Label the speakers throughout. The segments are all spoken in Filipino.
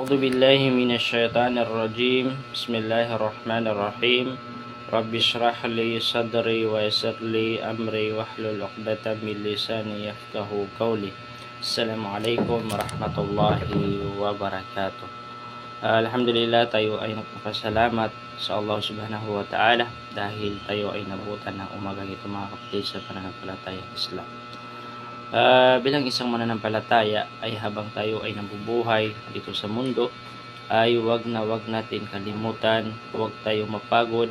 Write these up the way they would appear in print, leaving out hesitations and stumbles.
Speaker 1: أعوذ بالله من الشيطان الرجيم. بسم الله الرحمن الرحيم. رب اشرح لي صدري ويسر لي أمري واحلل عقدة من لساني يفقهوا قولي. السلام عليكم warahmatullahi wabarakatuh. Alhamdulillah, tayo ay nagpapasalamat sa Allah subhanahu wa ta'ala dahil tayo ay nabutan ng umagang ito, mga kapatid, sa pananampalatayang Islam. Bilang isang mananampalataya ay habang tayo ay nabubuhay dito sa mundo ay wag natin kalimutan, wag tayo mapagod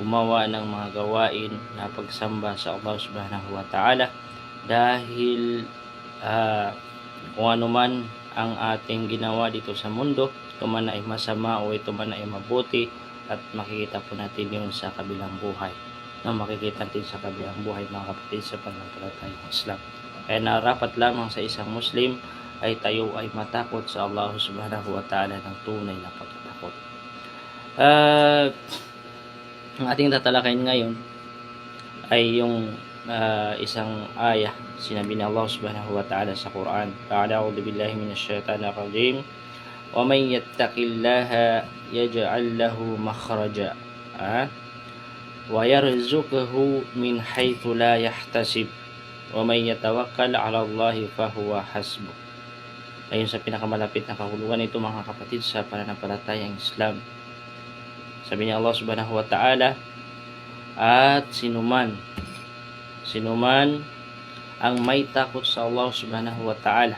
Speaker 1: gumawa ng mga gawain na pagsamba sa Allah subhanahu wa ta'ala dahil kung ano man ang ating ginawa dito sa mundo, ito man ay masama o ito man ay mabuti, at makikita po natin yun sa kabilang buhay. Makikita natin sa kabilang buhay, mga kapatid, sa pananampalatayang Islam. Kaya narapat lamang sa isang Muslim ay tayo ay matakot sa Allah subhanahu wa ta'ala ng tunay na pagtatakot. Ang ating tatalakayin ngayon ay yung isang ayah. Sinabi ni Allah subhanahu wa ta'ala sa Quran, a'udhu billahi minash shaitanir rajim, wa man yattaqillaha yaj'al lahu makhraja wa yarzuqhu min haythu la yahtasib wa man yatawakkal 'ala Allahi fahuwa hasbuh. Ayon sa pinakamalapit na kahulugan nito, mga kapatid, sa pananampalatayang Islam. Sabi ni Allah subhanahu wa ta'ala, at sinuman ang may takot sa Allah subhanahu wa ta'ala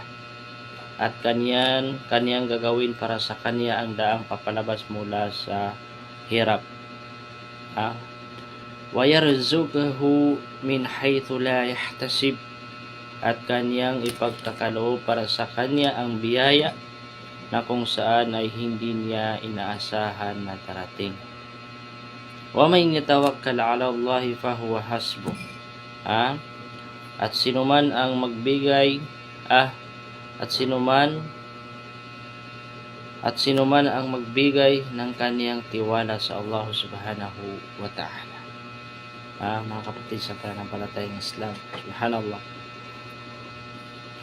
Speaker 1: at kaniyang gagawin para sa kanya ang daang papalabas mula sa hirap, wa yarzuqhu min haythu la yahtasib, at kaniyang ipagkakaloob para sa kanya ang biyaya na kung saan ay hindi niya inaasahan na darating. Wa man yatawakkal 'ala Allahi fahuwa hasbuh. At sinuman ang magbigay at sinuman ang magbigay ng kaniyang tiwala sa Allah subhanahu wa ta'ala. Mga kapatid sa pananampalatayang Islam, subhanallah,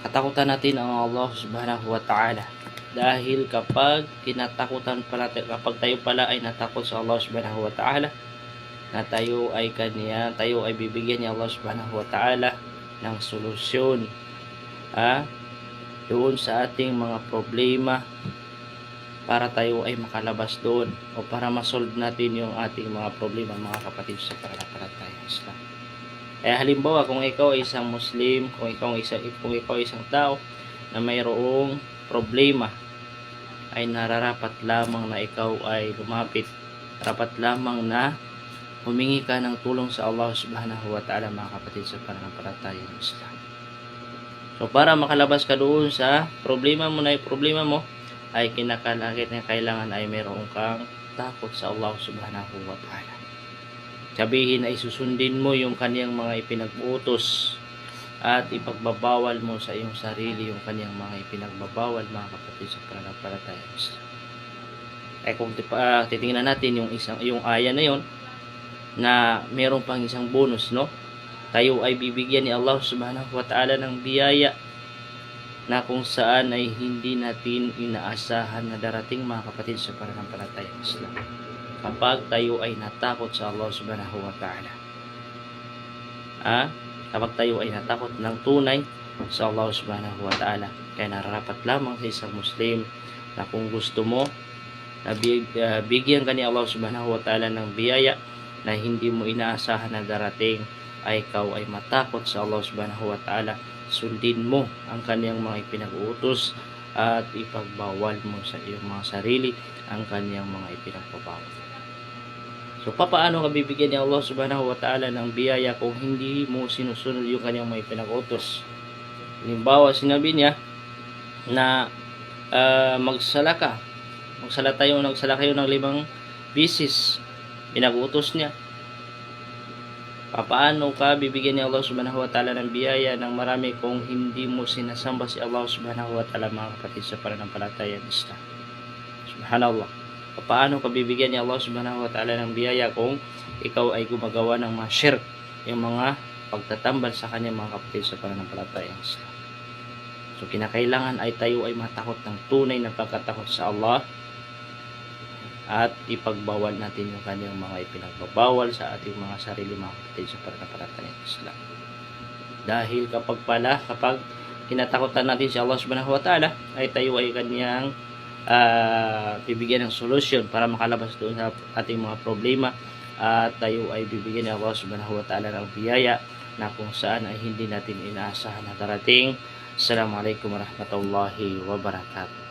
Speaker 1: katakutan natin ang Allah subhanahu wa ta'ala dahil kapag tayo pala ay natakot sa Allah subhanahu wa ta'ala, na tayo ay bibigyan ni Allah subhanahu wa ta'ala ng solusyon doon sa ating mga problema, para tayo ay makalabas doon o para masolve natin yung ating mga problema, mga kapatid sa pananampalatayang Islam. Halimbawa, kung ikaw ay isang Muslim, kung ikaw ay isang tao na mayroong problema, ay nararapat lamang na ikaw ay lumapit, rapat lamang na humingi ka ng tulong sa Allah subhanahu wa ta'ala, mga kapatid sa pananampalatayang Islam. So para makalabas ka doon sa problema mo ay kailangan ay meron kang takot sa Allah subhanahu wa ta'ala. Sabihin ay susundin mo yung kaniyang mga ipinag-utos at ipagbabawal mo sa iyong sarili yung kaniyang mga ipinagbabawal, mga kapatid sa pananampalatayang Islam. Kung titingnan natin yung aya na yon, na meron pang isang bonus, tayo ay bibigyan ni Allah subhanahu wa ta'ala ng biyaya na kung saan ay hindi natin inaasahan na darating, mga kapatid sa pananampalatayang Islam, kapag tayo ay natakot sa Allah subhanahu wa ta'ala. Kapag tayo ay natakot ng tunay sa Allah subhanahu wa ta'ala. Kaya nararapat lamang sa isang Muslim na kung gusto mo na bigyan ka ni Allah subhanahu wa ta'ala ng biyaya na hindi mo inaasahan na darating, ay ikaw ay matakot sa Allah subhanahu wa ta'ala. Sundin mo ang kaniyang mga ipinag-uutos at ipagbawal mo sa iyong mga sarili ang kaniyang mga ipinagbabawal. So paano ka bibigyan ni Allah subhanahu wa ta'ala ng biyaya kung hindi mo sinusunod yung kaniyang mga ipinag-uutos? Halimbawa, sinabi niya na magsala kayo ng 5 bisis, pinag-utos niya. Paano ka bibigyan ni Allah subhanahu wa ta'ala ng biyaya ng marami kung hindi mo sinasamba si Allah subhanahu wa ta'ala, mga kapatid sa pananampalatayang Islam? Subhanallah. Paano ka bibigyan ni Allah subhanahu wa ta'ala ng biyaya kung ikaw ay gumagawa ng mga shirk, yung mga pagtatambal sa kanya, mga kapatid sa pananampalatayang Islam? So kinakailangan ay tayo ay matakot ng tunay na pagkatakot sa Allah at ipagbawal natin yung kanyang mga ipinagbabawal sa ating mga sarili mga kapatid sa pananampalataya ng Islam. Dahil kapag kinatakutan natin si Allah subhanahu wa ta'ala, ay tayo ay kanyang bibigyan ng solusyon para makalabas doon sa ating mga problema, at tayo ay bibigyan ni Allah subhanahu wa ta'ala ng biyaya na kung saan ay hindi natin inaasahan na darating. Assalamualaikum warahmatullahi wabarakatuh.